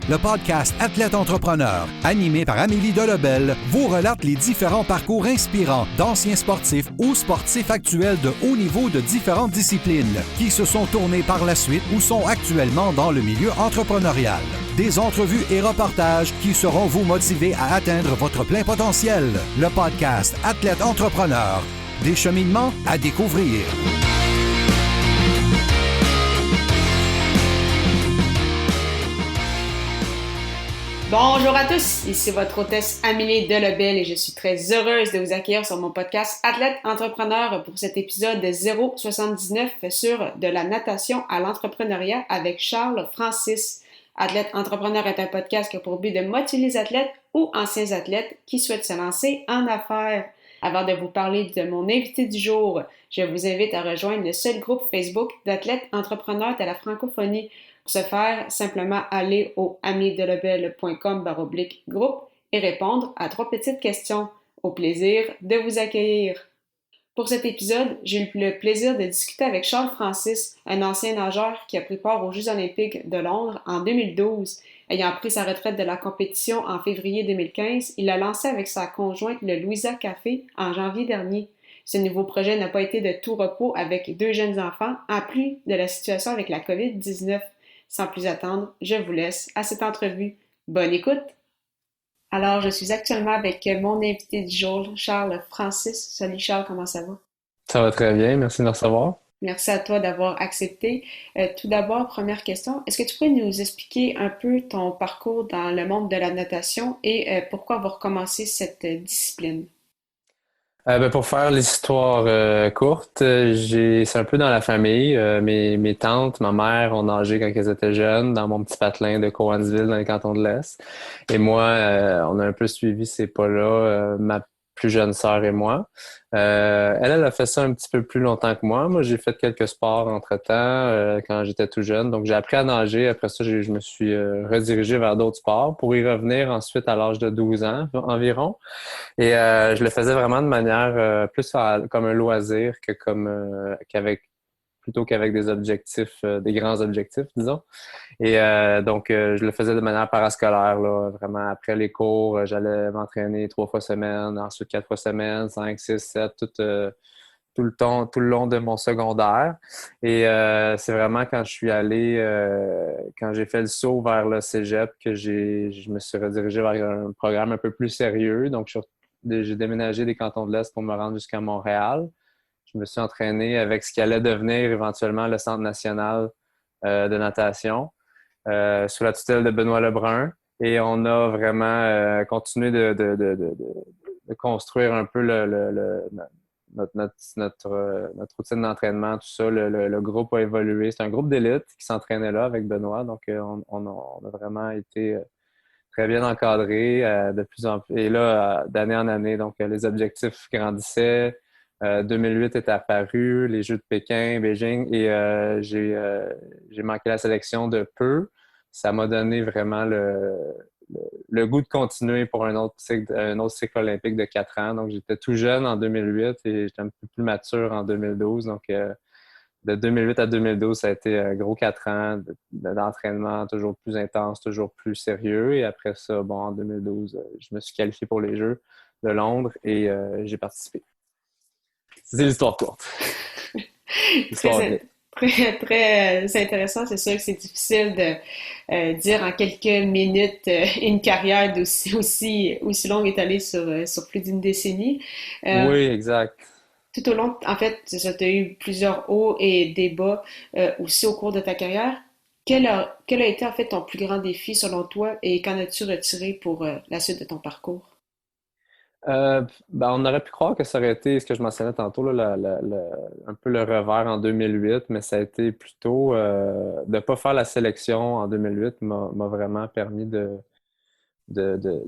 Le podcast Athlète Entrepreneur, animé par Amélie Delebel, vous relate les différents parcours inspirants d'anciens sportifs ou sportifs actuels de haut niveau de différentes disciplines qui se sont tournés par la suite ou sont actuellement dans le milieu entrepreneurial. Des entrevues et reportages qui sauront vous motiver à atteindre votre plein potentiel. Le podcast Athlète Entrepreneur, des cheminements à découvrir. Bonjour à tous, ici votre hôtesse Amélie Delebel et je suis très heureuse de vous accueillir sur mon podcast Athlète Entrepreneur pour cet épisode 079 sur de la natation à l'entrepreneuriat avec Charles Francis. Athlète Entrepreneur est un podcast qui a pour but de motiver les athlètes ou anciens athlètes qui souhaitent se lancer en affaires. Avant de vous parler de mon invité du jour, je vous invite à rejoindre le seul groupe Facebook d'athlètes entrepreneurs de la francophonie. Pour ce faire, simplement aller au amiedelebel.com/groupe et répondre à 3 petites questions. Au plaisir de vous accueillir. Pour cet épisode, j'ai eu le plaisir de discuter avec Charles Francis, un ancien nageur qui a pris part aux Jeux olympiques de Londres en 2012. Ayant pris sa retraite de la compétition en février 2015, il a lancé avec sa conjointe le Louisa Café en janvier dernier. Ce nouveau projet n'a pas été de tout repos avec 2 jeunes enfants, en plus de la situation avec la COVID-19. Sans plus attendre, je vous laisse à cette entrevue. Bonne écoute! Alors, je suis actuellement avec mon invité du jour, Charles Francis. Salut Charles, comment ça va? Ça va très bien, merci de me recevoir. Merci à toi d'avoir accepté. Tout d'abord, première question, est-ce que tu pourrais nous expliquer un peu ton parcours dans le monde de la natation et pourquoi avoir commencé cette discipline? Pour faire l'histoire courte, c'est un peu dans la famille. Mes tantes, ma mère ont nagé quand elles étaient jeunes dans mon petit patelin de Cowansville dans le canton de l'Est. Et moi, on a un peu suivi ces pas-là, ma plus jeune sœur et moi. Elle a fait ça un petit peu plus longtemps que moi. Moi, j'ai fait quelques sports entre-temps quand j'étais tout jeune. Donc, j'ai appris à nager. Après ça, je me suis redirigé vers d'autres sports pour y revenir ensuite à l'âge de 12 ans environ. Et je le faisais vraiment de manière plus comme un loisir que plutôt qu'avec des objectifs, des grands objectifs, disons. Et donc, je le faisais de manière parascolaire, là, vraiment après les cours, j'allais m'entraîner 3 fois semaine, ensuite 4 fois semaine, 5, 6, 7, tout le long de mon secondaire. Et c'est vraiment quand je suis allé, quand j'ai fait le saut vers le cégep que je me suis redirigé vers un programme un peu plus sérieux. Donc, j'ai déménagé des cantons de l'Est pour me rendre jusqu'à Montréal. Je me suis entraîné avec ce qui allait devenir éventuellement le Centre national de natation sous la tutelle de Benoît Lebrun. Et on a vraiment continué de construire un peu notre routine d'entraînement, tout ça. Le groupe a évolué. C'est un groupe d'élite qui s'entraînait là avec Benoît. Donc, on a vraiment été très bien encadré de plus en plus. Et là, d'année en année, donc les objectifs grandissaient. 2008 est apparu, les Jeux de Pékin, Beijing, et j'ai manqué la sélection de peu. Ça m'a donné vraiment le goût de continuer pour un autre cycle olympique de 4 ans. Donc, j'étais tout jeune en 2008 et j'étais un peu plus mature en 2012. Donc, de 2008 à 2012, ça a été un gros 4 ans d'entraînement toujours plus intense, toujours plus sérieux. Et après ça, en 2012, je me suis qualifié pour les Jeux de Londres et j'ai participé. C'est l'histoire courte. Très intéressant. C'est sûr que c'est difficile de dire en quelques minutes une carrière aussi longue étalée sur plus d'une décennie. Oui, exact. Tout au long, en fait, tu as eu plusieurs hauts et des bas aussi au cours de ta carrière. Quel a été en fait ton plus grand défi selon toi et qu'en as-tu retiré pour la suite de ton parcours? On aurait pu croire que ça aurait été ce que je mentionnais tantôt, là, un peu le revers en 2008, mais ça a été plutôt de ne pas faire la sélection en 2008 m'a vraiment permis de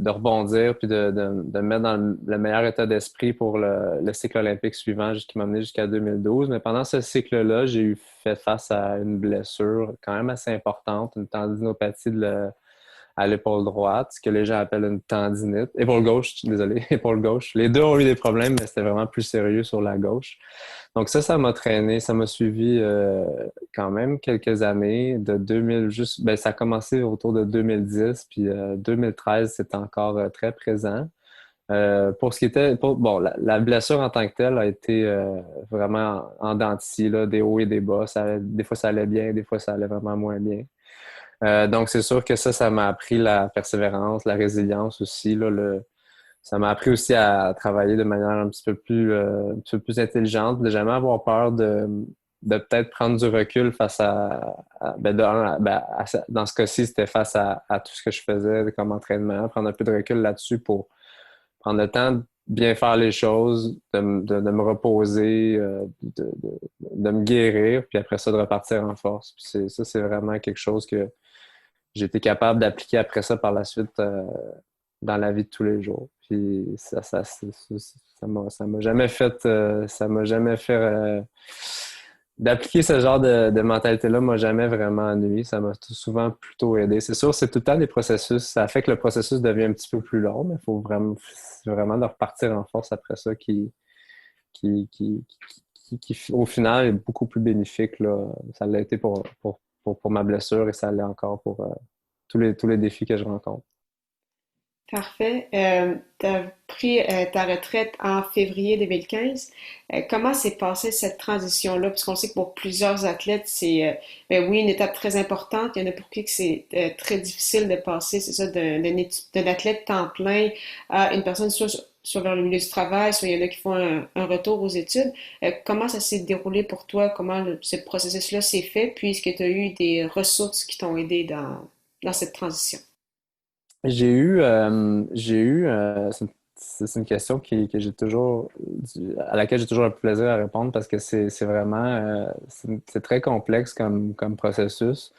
rebondir puis de me mettre dans le meilleur état d'esprit pour le cycle olympique suivant qui m'a mené jusqu'à 2012. Mais pendant ce cycle-là, j'ai fait face à une blessure quand même assez importante, une tendinopathie à l'épaule droite, ce que les gens appellent une tendinite. Épaule gauche, désolé, épaule gauche. Les deux ont eu des problèmes, mais c'était vraiment plus sérieux sur la gauche. Donc ça m'a traîné, ça m'a suivi quand même quelques années, de 2000 juste, ben ça a commencé autour de 2010, puis 2013, c'est encore très présent. Pour ce qui était, bon, la blessure en tant que telle a été vraiment en dents de scie, là, des hauts et des bas. Des fois, ça allait bien, des fois, ça allait vraiment moins bien. Donc, c'est sûr que ça m'a appris la persévérance, la résilience aussi, là, ça m'a appris aussi à travailler de manière un petit peu plus intelligente, de jamais avoir peur de peut-être prendre du recul face ben, dans ce cas-ci, c'était face à tout ce que je faisais comme entraînement, prendre un peu de recul là-dessus pour prendre le temps de bien faire les choses, de me reposer, de me guérir, puis après ça, de repartir en force. Puis c'est vraiment quelque chose que j'ai été capable d'appliquer après ça par la suite dans la vie de tous les jours. Puis ça m'a jamais fait, d'appliquer ce genre de mentalité-là m'a jamais vraiment ennuyé. Ça m'a souvent plutôt aidé. C'est sûr, c'est tout le temps des processus. Ça fait que le processus devient un petit peu plus long, mais il faut vraiment de repartir en force après ça qui, au final, est beaucoup plus bénéfique, là. Ça l'a été pour ma blessure et ça l'est encore pour tous les défis que je rencontre. Parfait. Tu as pris ta retraite en février 2015. Comment s'est passée cette transition-là? Puisqu'on sait que pour plusieurs athlètes, c'est ben oui, une étape très importante. Il y en a pour qui que c'est très difficile de passer, c'est ça, d'un athlète temps plein à une personne soit vers le milieu du travail, soit il y en a qui font un retour aux études. Comment ça s'est déroulé pour toi? Comment ce processus-là s'est fait? Puis est-ce que tu as eu des ressources qui t'ont aidé dans cette transition? C'est une question que j'ai toujours, à laquelle j'ai toujours un plaisir à répondre parce que c'est vraiment, c'est très complexe comme processus.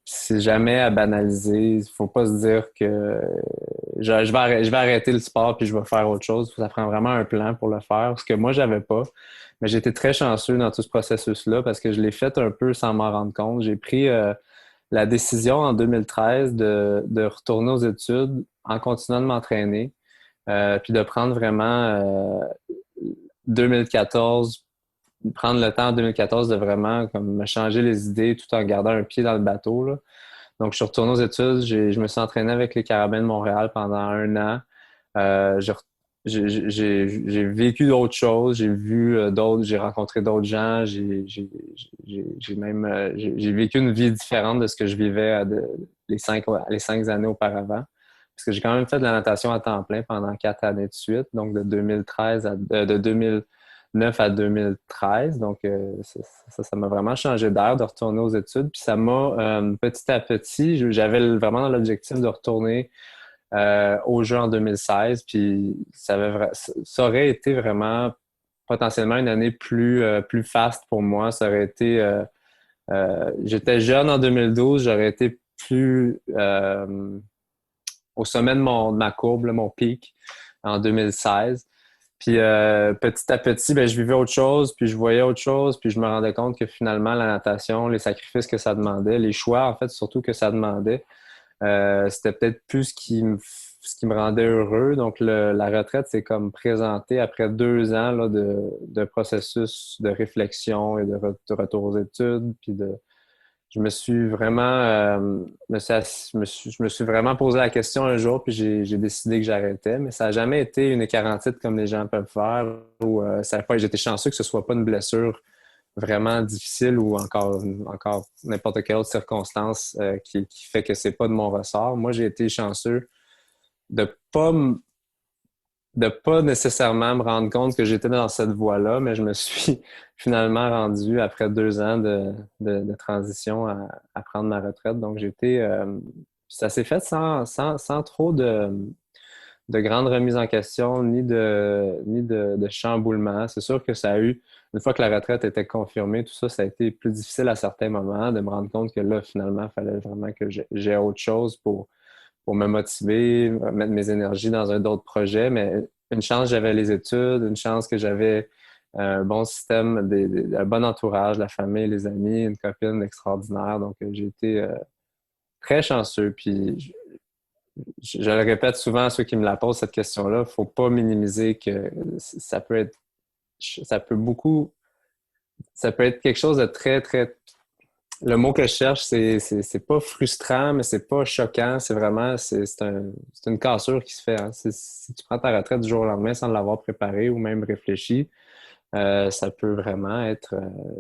C'est jamais à banaliser. Il faut pas se dire que je vais arrêter le sport puis je vais faire autre chose. Ça prend vraiment un plan pour le faire, ce que moi, j'avais pas. Mais j'ai été très chanceux dans tout ce processus-là parce que je l'ai fait un peu sans m'en rendre compte. J'ai pris la décision en 2013 de retourner aux études en continuant de m'entraîner, puis de prendre vraiment 2014, prendre le temps en 2014 de vraiment comme me changer les idées tout en gardant un pied dans le bateau, là. Donc, je suis retourné aux études, je me suis entraîné avec les Carabins de Montréal pendant un an. Euh, j'ai j'ai vécu d'autres choses, j'ai vu d'autres, j'ai rencontré d'autres gens, j'ai même j'ai vécu une vie différente de ce que je vivais les 5 années auparavant. Parce que j'ai quand même fait de la natation à temps plein pendant 4 années de suite, donc de 2013 de 2009 à 2013. Donc, ça m'a vraiment changé d'air de retourner aux études. Puis ça m'a, petit à petit, j'avais vraiment dans l'objectif de retourner aux Jeux en 2016. Puis ça aurait été vraiment potentiellement une année plus faste pour moi. Ça aurait été... j'étais jeune en 2012, j'aurais été plus au sommet de ma courbe, là, mon pic, en 2016. Puis petit à petit, ben, je vivais autre chose, puis je voyais autre chose, puis je me rendais compte que finalement, la natation, les sacrifices que ça demandait, les choix, en fait, surtout que ça demandait, c'était peut-être plus ce qui me rendait heureux. Donc, la retraite s'est comme présentée après 2 ans là, de processus de réflexion et de retour aux études. Puis je me suis vraiment, je me suis vraiment posé la question un jour, puis j'ai décidé que j'arrêtais. Mais ça n'a jamais été une écarantite comme les gens peuvent faire. Ou j'étais chanceux que ce soit pas une blessure vraiment difficile ou encore n'importe quelle autre circonstance qui fait que c'est pas de mon ressort. Moi, j'ai été chanceux de pas de pas nécessairement me rendre compte que j'étais dans cette voie-là, mais je me suis finalement rendu après 2 ans de transition à prendre ma retraite. Donc, ça s'est fait sans trop de grandes remises en question, ni de chamboulement. C'est sûr que ça a eu, une fois que la retraite était confirmée, tout ça, ça a été plus difficile à certains moments de me rendre compte que là, finalement, il fallait vraiment que j'ai autre chose pour me motiver, mettre mes énergies dans un autre projet. Mais une chance, j'avais les études, une chance que j'avais un bon système, un bon entourage, la famille, les amis, une copine extraordinaire. Donc, j'ai été très chanceux. Puis, je le répète souvent à ceux qui me la posent, cette question-là, il ne faut pas minimiser que ça peut beaucoup, ça peut être quelque chose de très, très. Le mot que je cherche, c'est pas frustrant, mais c'est pas choquant. C'est vraiment, c'est une cassure qui se fait. Hein. Si tu prends ta retraite du jour au lendemain sans l'avoir préparé ou même réfléchi, ça peut vraiment être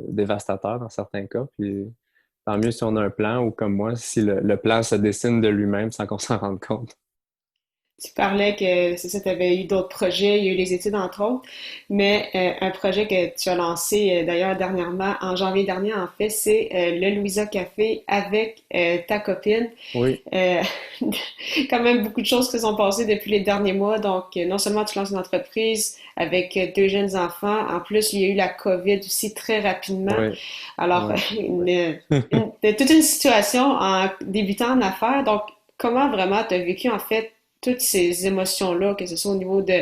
dévastateur dans certains cas. Puis tant mieux si on a un plan ou comme moi, si le plan se dessine de lui-même sans qu'on s'en rende compte. Tu parlais que c'est ça, tu avais eu d'autres projets, il y a eu les études entre autres, mais un projet que tu as lancé d'ailleurs dernièrement, en janvier dernier en fait, c'est le Louisa Café avec ta copine. Oui. Euh, Quand même beaucoup de choses qui se sont passées depuis les derniers mois, donc non seulement tu lances une entreprise avec deux jeunes enfants, en plus il y a eu la COVID aussi très rapidement. Oui. Alors, Ouais. toute une situation en débutant en affaires, donc comment vraiment tu as vécu en fait toutes ces émotions-là, que ce soit au niveau de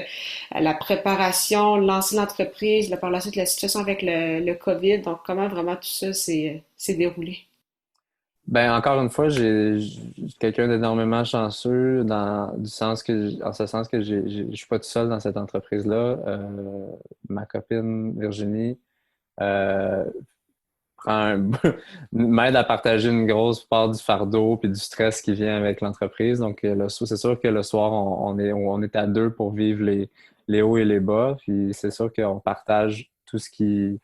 la préparation, lancer l'entreprise, par la suite la situation avec le COVID. Donc, comment vraiment tout ça s'est déroulé? Ben, encore une fois, j'ai quelqu'un d'énormément chanceux en ce sens que je suis pas tout seul dans cette entreprise-là. Ma copine Virginie euh, m'aide à partager une grosse part du fardeau puis du stress qui vient avec l'entreprise. Donc, c'est sûr que le soir, on est à deux pour vivre les hauts et les bas. Puis c'est sûr qu'on partage tout ce qui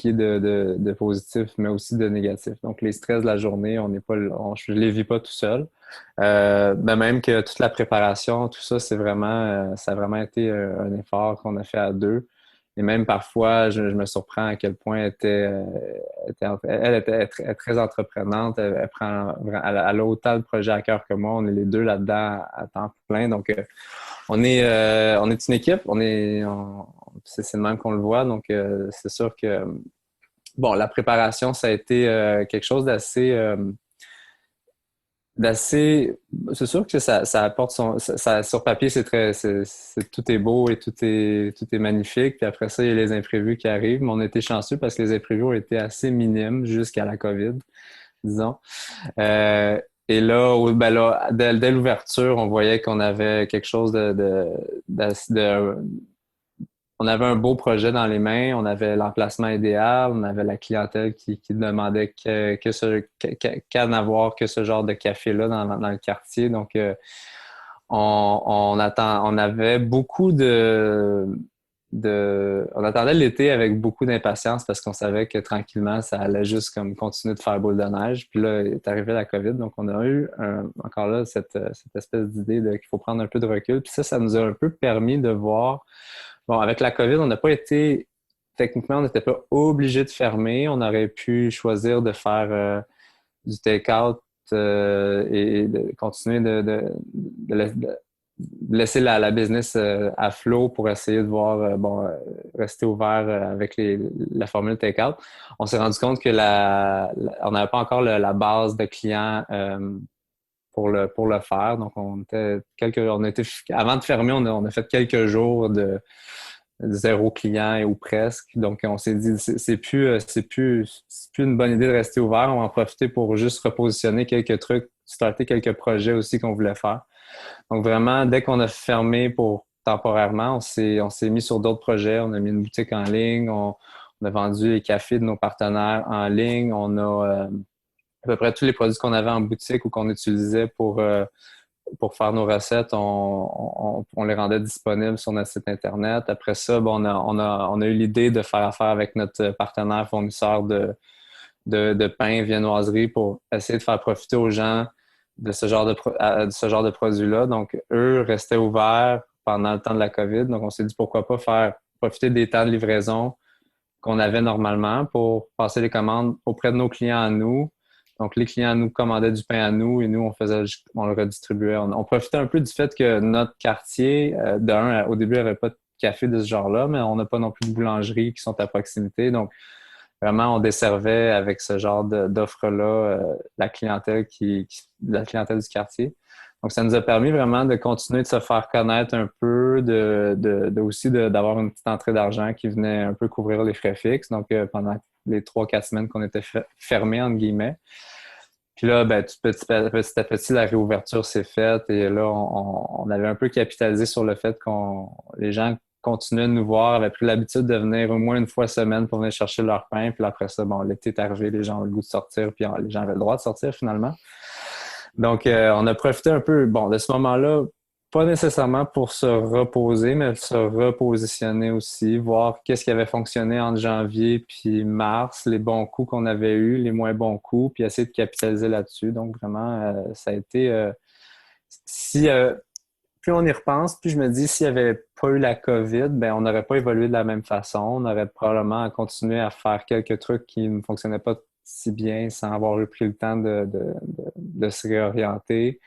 est de positif, mais aussi de négatif. Donc, les stress de la journée, on n'est pas, je ne les vis pas tout seul. Ben même que toute la préparation, tout ça, ça a vraiment été un effort qu'on a fait à deux. Et même parfois, je me surprends à quel point elle était très entreprenante. Elle a autant de projets à cœur que moi. On est les deux là-dedans à temps plein. Donc, on est une équipe. C'est le même qu'on le voit. Donc, c'est sûr que, bon, la préparation, ça a été quelque chose d'assez. C'est sûr que ça apporte sur papier, tout est beau et tout est magnifique. Puis après ça, il y a les imprévus qui arrivent. Mais on a été chanceux parce que les imprévus ont été assez minimes jusqu'à la COVID, disons. Euh, et là, ben là, dès l'ouverture, on voyait qu'on avait quelque chose on avait un beau projet dans les mains, on avait l'emplacement idéal, on avait la clientèle qui demandait qu'à n'avoir que ce genre de café-là dans le quartier. Donc, on avait beaucoup on attendait l'été avec beaucoup d'impatience parce qu'on savait que tranquillement, ça allait juste comme continuer de faire boule de neige. Puis là, est arrivé la COVID. Donc, on a eu encore là cette espèce d'idée qu'il faut prendre un peu de recul. Puis ça nous a un peu permis de voir. Bon, avec la COVID, on n'a pas été. Techniquement, on n'était pas obligé de fermer. On aurait pu choisir de faire du take-out et de continuer de laisser la business à flot pour essayer de voir, rester ouvert avec la formule take-out. On s'est rendu compte que on n'avait pas encore la base de clients pour le faire. Donc, avant de fermer, on a fait quelques jours de zéro client ou presque. Donc, on s'est dit, c'est plus une bonne idée de rester ouvert. On va en profiter pour juste repositionner quelques trucs, starter quelques projets aussi qu'on voulait faire. Donc, vraiment, dès qu'on a fermé temporairement, on s'est mis sur d'autres projets. On a mis une boutique en ligne. On a vendu les cafés de nos partenaires en ligne. On a à peu près tous les produits qu'on avait en boutique ou qu'on utilisait pour faire nos recettes, on les rendait disponibles sur notre site Internet. Après ça, bon, on a eu l'idée de faire affaire avec notre partenaire fournisseur de pain, viennoiserie pour essayer de faire profiter aux gens de ce genre de produits-là. Donc, eux restaient ouverts pendant le temps de la COVID. Donc, on s'est dit pourquoi pas faire profiter des temps de livraison qu'on avait normalement pour passer les commandes auprès de nos clients à nous. Donc, les clients nous commandaient du pain à nous et nous, on le redistribuait. On profitait un peu du fait que notre quartier, au début, il n'y avait pas de café de ce genre-là, mais on n'a pas non plus de boulangeries qui sont à proximité. Donc, vraiment, on desservait avec ce genre d'offre-là la clientèle du quartier. Donc, ça nous a permis vraiment de continuer de se faire connaître un peu, aussi d'avoir une petite entrée d'argent qui venait un peu couvrir les frais fixes. Donc, pendant les 3-4 semaines qu'on était fermés, entre guillemets. Puis là, ben, petit à petit, la réouverture s'est faite et là, on avait un peu capitalisé sur le fait qu'on les gens continuaient de nous voir, avaient pris l'habitude de venir au moins une fois semaine pour venir chercher leur pain. Puis après ça, bon, l'été est arrivé, les gens ont le goût de sortir, puis les gens avaient le droit de sortir finalement. Donc, on a profité un peu, bon, de ce moment-là, pas nécessairement pour se reposer, mais se repositionner aussi, voir qu'est-ce qui avait fonctionné entre janvier puis mars, les bons coups qu'on avait eus, les moins bons coups, puis essayer de capitaliser là-dessus. Donc, vraiment, ça a été... si plus on y repense, plus je me dis, s'il n'y avait pas eu la COVID, ben on n'aurait pas évolué de la même façon. On aurait probablement continué à faire quelques trucs qui ne fonctionnaient pas si bien sans avoir eu pris le temps de se réorienter.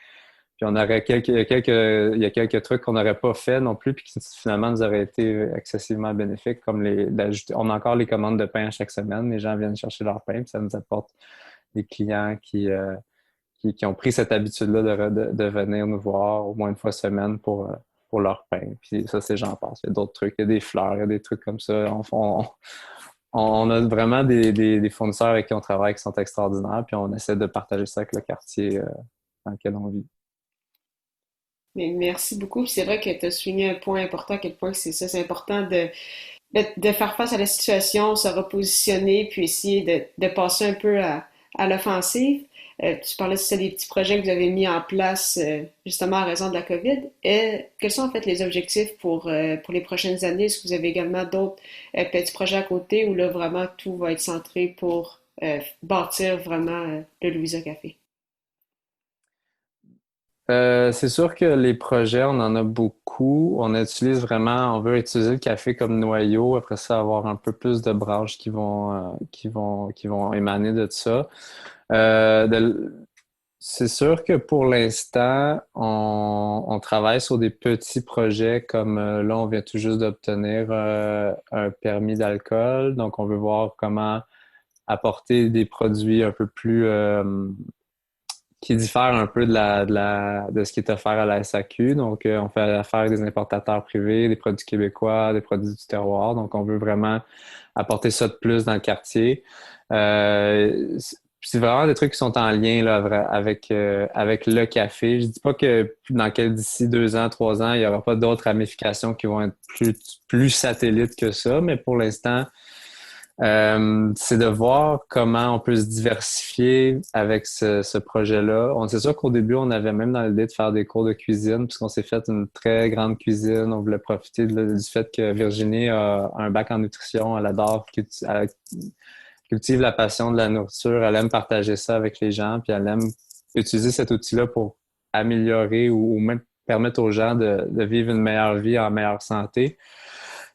Puis on aurait il y a quelques trucs qu'on n'aurait pas fait non plus, puis qui finalement nous auraient été excessivement bénéfiques, comme on a encore les commandes de pain à chaque semaine. Les gens viennent chercher leur pain, puis ça nous apporte des clients qui ont pris cette habitude-là de venir nous voir au moins une fois semaine pour leur pain. Puis ça, c'est j'en passe. Il y a d'autres trucs, il y a des fleurs, il y a des trucs comme ça. On a vraiment des fournisseurs avec qui on travaille qui sont extraordinaires, puis on essaie de partager ça avec le quartier dans lequel on vit. Mais merci beaucoup. Puis c'est vrai que tu as souligné un point important, à quel point c'est ça, c'est important de faire face à la situation, se repositionner, puis essayer de passer un peu à l'offensive. Tu parlais de ça, des petits projets que vous avez mis en place justement en raison de la COVID. Quels sont en fait les objectifs pour les prochaines années? Est-ce que vous avez également d'autres petits projets à côté où là vraiment tout va être centré pour bâtir vraiment le Louisa Café? C'est sûr que les projets, on en a beaucoup. On veut utiliser le café comme noyau. Après ça, avoir un peu plus de branches qui vont émaner de ça. C'est sûr que pour l'instant, on travaille sur des petits projets comme là, on vient tout juste d'obtenir un permis d'alcool. Donc, on veut voir comment apporter des produits un peu plus qui diffère un peu de ce qui est offert à la SAQ. Donc, on fait affaire avec des importateurs privés, des produits québécois, des produits du terroir. Donc, on veut vraiment apporter ça de plus dans le quartier. C'est vraiment des trucs qui sont en lien là, avec le café. Je dis pas que d'ici 2 ans, 3 ans, il y aura pas d'autres ramifications qui vont être plus satellites que ça, mais pour l'instant, c'est de voir comment on peut se diversifier avec ce projet-là. C'est sûr qu'au début, on avait même dans l'idée de faire des cours de cuisine, puisqu'on s'est fait une très grande cuisine. On voulait profiter du fait que Virginie a un bac en nutrition. Elle adore, elle cultive la passion de la nourriture. Elle aime partager ça avec les gens, puis elle aime utiliser cet outil-là pour améliorer ou même permettre aux gens de vivre une meilleure vie en meilleure santé.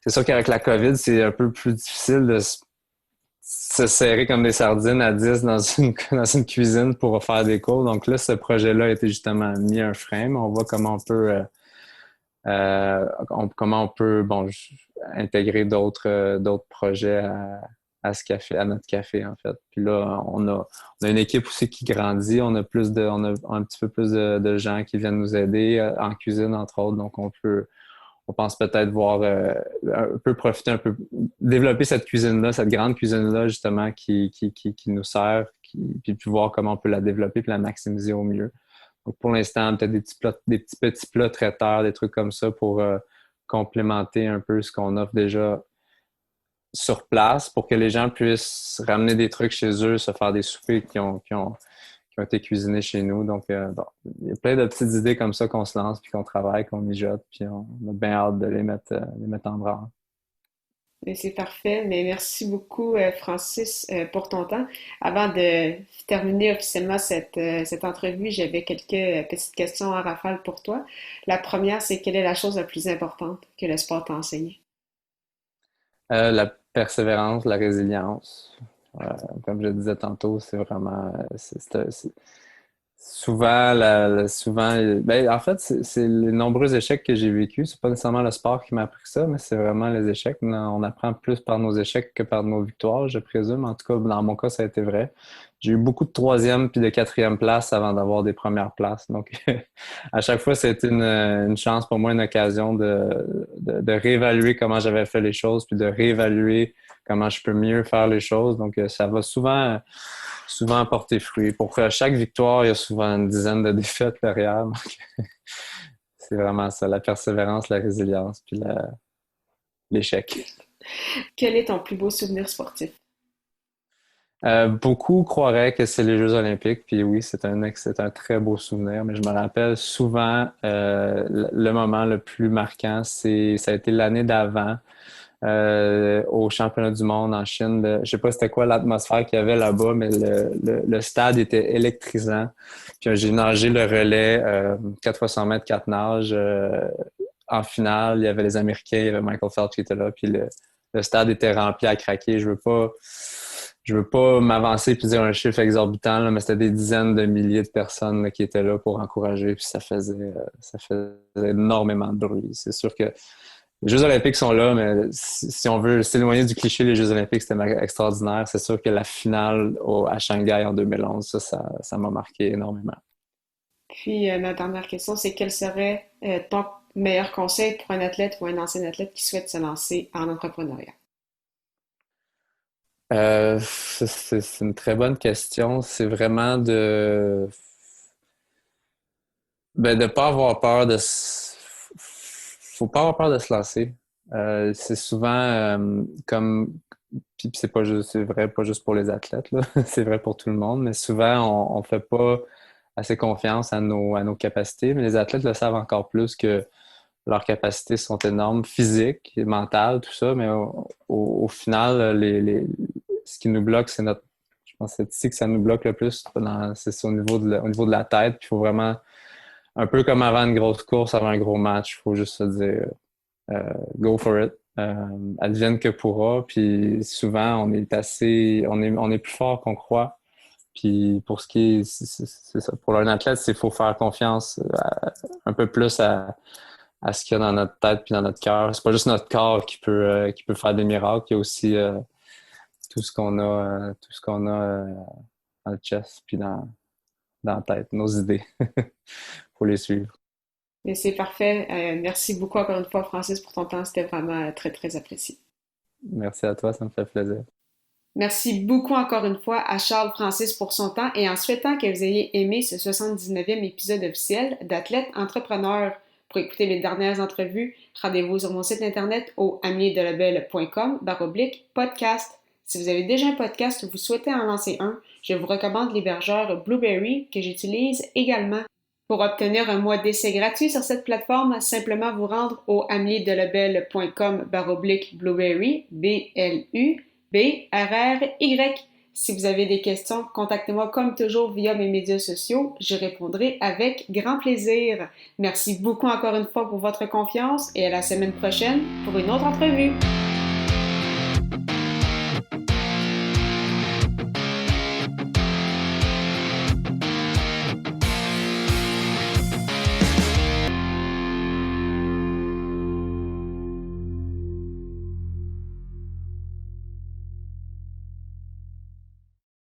C'est sûr qu'avec la COVID, c'est un peu plus difficile de se serrer comme des sardines à 10 dans une cuisine pour faire des cours. Donc là, ce projet-là a été justement mis un frein, mais on voit comment on peut intégrer d'autres projets à ce café, à notre café, en fait. Puis là, on a une équipe aussi qui grandit. On a un petit peu plus de gens qui viennent nous aider en cuisine, entre autres. Donc, on pense peut-être voir un peu profiter un peu, développer cette cuisine-là, cette grande cuisine-là, justement, qui nous sert, puis voir comment on peut la développer puis la maximiser au mieux. Donc, pour l'instant, peut-être des petits plats traiteurs, des trucs comme ça pour complémenter un peu ce qu'on offre déjà sur place pour que les gens puissent ramener des trucs chez eux, se faire des soupers qui ont été cuisinés chez nous. Donc, il y a plein de petites idées comme ça qu'on se lance, puis qu'on travaille, qu'on mijote, puis on a bien hâte de les mettre en branle. Mais c'est parfait, mais merci beaucoup Francis pour ton temps. Avant de terminer officiellement cette entrevue, j'avais quelques petites questions en rafale pour toi. La première, c'est quelle est la chose la plus importante que le sport t'a enseigné? La persévérance, la résilience. Comme je le disais tantôt, c'est vraiment... Souvent, ben, en fait, c'est les nombreux échecs que j'ai vécus. C'est pas nécessairement le sport qui m'a appris ça, mais c'est vraiment les échecs. On apprend plus par nos échecs que par nos victoires, je présume. En tout cas, dans mon cas, ça a été vrai. J'ai eu beaucoup de troisième puis de quatrième place avant d'avoir des premières places. Donc, à chaque fois, c'était une chance pour moi, une occasion de réévaluer comment j'avais fait les choses puis de réévaluer comment je peux mieux faire les choses. Donc, ça va souvent souvent porté fruit. Pour chaque victoire, il y a souvent une dizaine de défaites derrière. Donc, c'est vraiment ça, la persévérance, la résilience, puis l'échec. Quel est ton plus beau souvenir sportif? Beaucoup croiraient que c'est les Jeux olympiques, puis oui, c'est un très beau souvenir, mais je me rappelle souvent le moment le plus marquant, ça a été l'année d'avant, au championnat du monde en Chine. Je sais pas c'était quoi l'atmosphère qu'il y avait là-bas, mais le stade était électrisant. Puis j'ai nagé le relais 4 fois 100 mètres, 4 nages. En finale, il y avait les Américains, il y avait Michael Phelps qui était là, puis le stade était rempli à craquer. Je veux pas m'avancer puis dire un chiffre exorbitant, là, mais c'était des dizaines de milliers de personnes là, qui étaient là pour encourager, puis ça faisait énormément de bruit. C'est sûr que les Jeux olympiques sont là, mais si on veut s'éloigner du cliché, les Jeux olympiques, c'était extraordinaire. C'est sûr que la finale à Shanghai en 2011, ça m'a marqué énormément. Puis, ma dernière question, c'est quel serait ton meilleur conseil pour un athlète ou un ancien athlète qui souhaite se lancer en entrepreneuriat? C'est une très bonne question. C'est vraiment de pas avoir peur faut pas avoir peur de se lancer. C'est souvent puis c'est vrai pas juste pour les athlètes là, c'est vrai pour tout le monde, mais souvent on fait pas assez confiance à nos capacités, mais les athlètes le savent encore plus que leurs capacités sont énormes, physiques, mentales, tout ça, mais au final, ce qui nous bloque, je pense que c'est ici que ça nous bloque le plus, c'est au niveau de la tête. Puis il faut vraiment, un peu comme avant une grosse course, avant un gros match, il faut juste se dire go for it, advienne que pourra. Puis souvent, on est plus fort qu'on croit. Puis pour ce qui est, c'est ça, pour un athlète, il faut faire confiance un peu plus à ce qu'il y a dans notre tête puis dans notre cœur. C'est pas juste notre corps qui peut faire des miracles, il y a aussi tout ce qu'on a dans le chest puis dans la tête, nos idées. Faut les suivre. Mais c'est parfait. Merci beaucoup encore une fois, Francis, pour ton temps. C'était vraiment très, très apprécié. Merci à toi, ça me fait plaisir. Merci beaucoup encore une fois à Charles Francis pour son temps et en souhaitant que vous ayez aimé ce 79e épisode officiel d'Athlète Entrepreneur. Pour écouter les dernières entrevues, rendez-vous sur mon site internet au ameliedelabel.com/podcast. Si vous avez déjà un podcast ou vous souhaitez en lancer un, je vous recommande l'hébergeur Blubrry que j'utilise également. Pour obtenir un mois d'essai gratuit sur cette plateforme, simplement vous rendre au ameliedelabel.com/Blubrry, BLUBRRY. Si vous avez des questions, contactez-moi comme toujours via mes médias sociaux. Je répondrai avec grand plaisir. Merci beaucoup encore une fois pour votre confiance et à la semaine prochaine pour une autre entrevue.